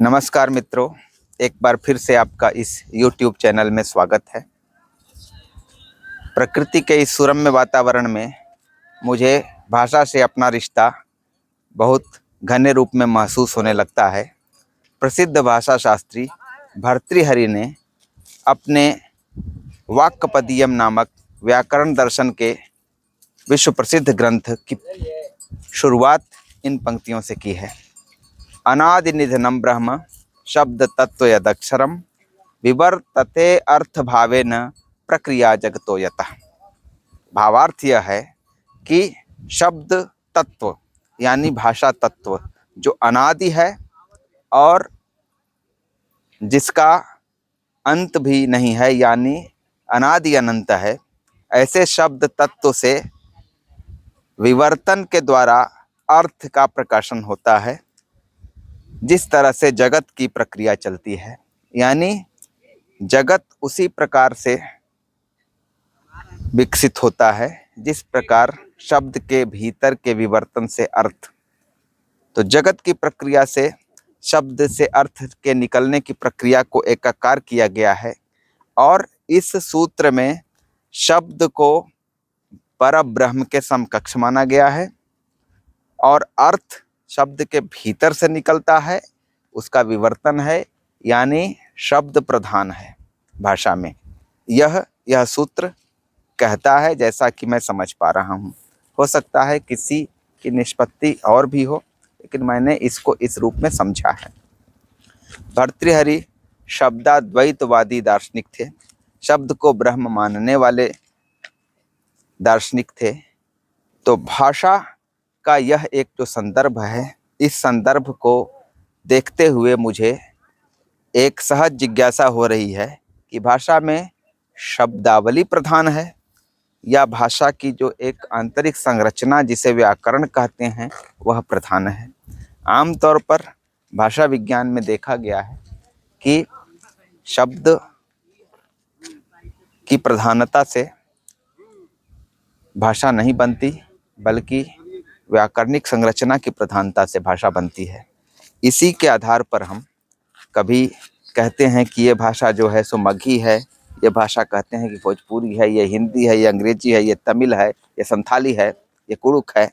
नमस्कार मित्रों, एक बार फिर से आपका इस YouTube चैनल में स्वागत है। प्रकृति के इस सुरम्य वातावरण में मुझे भाषा से अपना रिश्ता बहुत घने रूप में महसूस होने लगता है। प्रसिद्ध भाषा शास्त्री भर्तृहरि ने अपने वाक्पदीयम नामक व्याकरण दर्शन के विश्व प्रसिद्ध ग्रंथ की शुरुआत इन पंक्तियों से की है। अनादि निधनम ब्रह्म शब्द तत्व यदक्षरम विवर्तते अर्थ भावेन प्रक्रिया जगतो यतः। भावार्थ यह है कि शब्द तत्व यानी भाषा तत्व जो अनादि है और जिसका अंत भी नहीं है यानी अनादि अनंत है, ऐसे शब्द तत्व से विवर्तन के द्वारा अर्थ का प्रकाशन होता है। जिस तरह से जगत की प्रक्रिया चलती है यानी जगत उसी प्रकार से विकसित होता है जिस प्रकार शब्द के भीतर के विवर्तन से अर्थ। तो जगत की प्रक्रिया से शब्द से अर्थ के निकलने की प्रक्रिया को एकाकार किया गया है और इस सूत्र में शब्द को परब्रह्म के समकक्ष माना गया है और अर्थ शब्द के भीतर से निकलता है, उसका विवर्तन है यानी शब्द प्रधान है भाषा में। यह सूत्र कहता है, जैसा कि मैं समझ पा रहा हूँ। हो सकता है किसी की निष्पत्ति और भी हो, लेकिन मैंने इसको इस रूप में समझा है। भर्तृहरि शब्दाद्वैतवादी दार्शनिक थे, शब्द को ब्रह्म मानने वाले दार्शनिक थे। तो भाषा का यह एक जो संदर्भ है, इस संदर्भ को देखते हुए मुझे एक सहज जिज्ञासा हो रही है कि भाषा में शब्दावली प्रधान है या भाषा की जो एक आंतरिक संरचना जिसे व्याकरण कहते हैं वह प्रधान है। आमतौर पर भाषा विज्ञान में देखा गया है कि शब्द की प्रधानता से भाषा नहीं बनती, बल्कि व्याकरणिक संरचना की प्रधानता से भाषा बनती है। इसी के आधार पर हम कभी कहते हैं कि ये भाषा जो है सो मगही है, ये भाषा कहते हैं कि भोजपुरी है, ये हिंदी है, ये अंग्रेजी है, ये तमिल है, ये संथाली है, ये कुड़ुक है।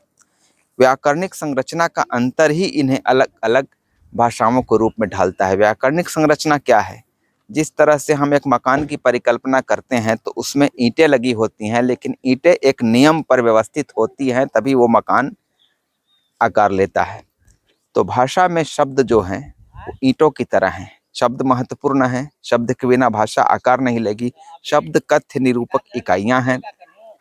व्याकरणिक संरचना का अंतर ही इन्हें अलग अलग भाषाओं के रूप में ढालता है। व्याकरणिक संरचना क्या है? जिस तरह से हम एक मकान की परिकल्पना करते हैं तो उसमें ईंटें लगी होती हैं, लेकिन ईंटें एक नियम पर व्यवस्थित होती हैं, तभी वो मकान आकार लेता है। तो भाषा में शब्द जो हैं वो ईंटों की तरह हैं। शब्द महत्वपूर्ण हैं, शब्द के बिना भाषा आकार नहीं लेगी। शब्द कथ्य निरूपक इकाइयां हैं।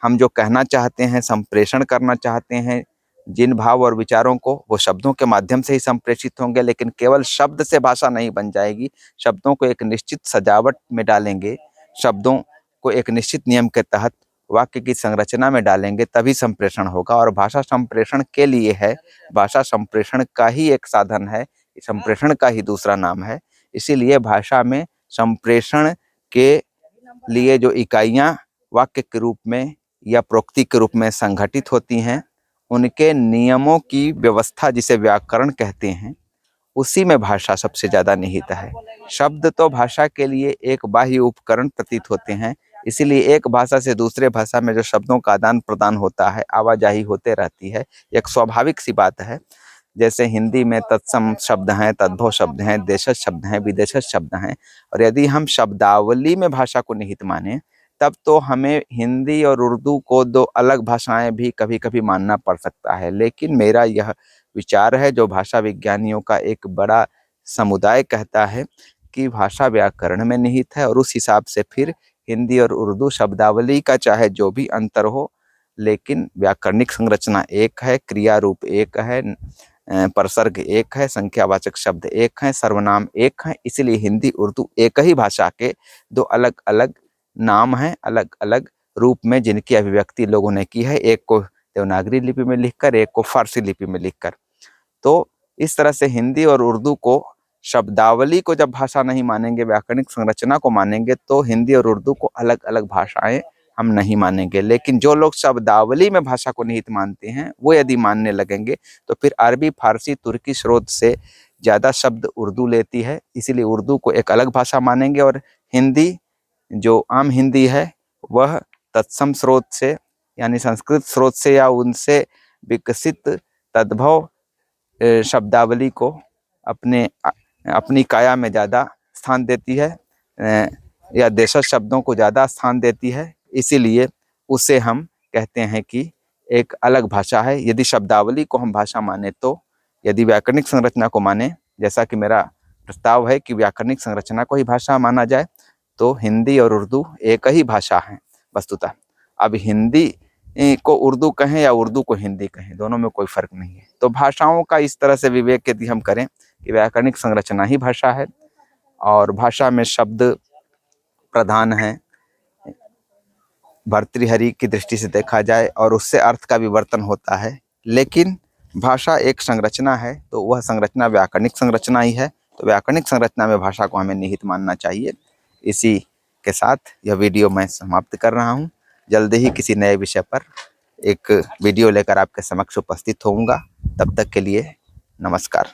हम जो कहना चाहते हैं, संप्रेषण करना चाहते हैं जिन भाव और विचारों को, वो शब्दों के माध्यम से ही संप्रेषित होंगे। लेकिन केवल शब्द से भाषा नहीं बन जाएगी, शब्दों को एक निश्चित सजावट में डालेंगे, शब्दों को एक निश्चित नियम के तहत वाक्य की संरचना में डालेंगे, तभी संप्रेषण होगा। और भाषा संप्रेषण के लिए है, भाषा संप्रेषण का ही एक साधन है, संप्रेषण का ही दूसरा नाम है। इसीलिए भाषा में संप्रेषण के लिए जो इकाइयां वाक्य के रूप में या प्रोक्ति के रूप में संघटित होती हैं, उनके नियमों की व्यवस्था जिसे व्याकरण कहते हैं, उसी में भाषा सबसे ज़्यादा निहित है। शब्द तो भाषा के लिए एक बाह्य उपकरण प्रतीत होते हैं, इसीलिए एक भाषा से दूसरे भाषा में जो शब्दों का आदान प्रदान होता है, आवाजाही होते रहती है, एक स्वाभाविक सी बात है। जैसे हिंदी में तत्सम शब्द हैं, तद्भव शब्द हैं, देशज शब्द हैं, विदेशज शब्द हैं। और यदि हम शब्दावली में भाषा को निहित माने, तब तो हमें हिंदी और उर्दू को दो अलग भाषाएं भी कभी कभी मानना पड़ सकता है। लेकिन मेरा यह विचार है, जो भाषा विज्ञानियों का एक बड़ा समुदाय कहता है, कि भाषा व्याकरण में निहित है और उस हिसाब से फिर हिंदी और उर्दू शब्दावली का चाहे जो भी अंतर हो, लेकिन व्याकरणिक संरचना एक है, क्रिया रूप एक है, परसर्ग एक है, संख्यावाचक शब्द एक है, सर्वनाम एक है। इसलिए हिंदी उर्दू एक ही भाषा के दो अलग अलग नाम हैं, अलग अलग रूप में जिनकी अभिव्यक्ति लोगों ने की है, एक को देवनागरी लिपि में लिखकर, एक को फारसी लिपि में लिखकर। तो इस तरह से हिंदी और उर्दू को, शब्दावली को जब भाषा नहीं मानेंगे, व्याकरणिक संरचना को मानेंगे, तो हिंदी और उर्दू को अलग अलग भाषाएं हम नहीं मानेंगे। लेकिन जो लोग शब्दावली में भाषा को निहित मानते हैं, वो यदि मानने लगेंगे तो फिर अरबी, फारसी, तुर्की स्रोत से ज़्यादा शब्द उर्दू लेती है, इसीलिए उर्दू को एक अलग भाषा मानेंगे। और हिंदी जो आम हिंदी है वह तत्सम स्रोत से यानी संस्कृत स्रोत से या उनसे विकसित तद्भव शब्दावली को अपनी काया में ज़्यादा स्थान देती है, या देशज शब्दों को ज़्यादा स्थान देती है। इसीलिए उसे हम कहते हैं कि एक अलग भाषा है। यदि शब्दावली को हम भाषा माने तो, यदि व्याकरणिक संरचना को माने, जैसा कि मेरा प्रस्ताव है कि व्याकरणिक संरचना को ही भाषा माना जाए, तो हिंदी और उर्दू एक ही भाषा है वस्तुतः। अब हिंदी को उर्दू कहें या उर्दू को हिंदी कहें, दोनों में कोई फर्क नहीं है। तो भाषाओं का इस तरह से विवेक यदि हम करें कि व्याकरणिक संरचना ही भाषा है और भाषा में शब्द प्रधान है, भर्तृहरि की दृष्टि से देखा जाए, और उससे अर्थ का विवर्तन होता है। लेकिन भाषा एक संरचना है, तो वह संरचना व्याकरणिक संरचना ही है। तो व्याकरणिक संरचना में भाषा को हमें निहित मानना चाहिए। इसी के साथ यह वीडियो मैं समाप्त कर रहा हूँ। जल्दी ही किसी नए विषय पर एक वीडियो लेकर आपके समक्ष उपस्थित होऊंगा। तब तक के लिए नमस्कार।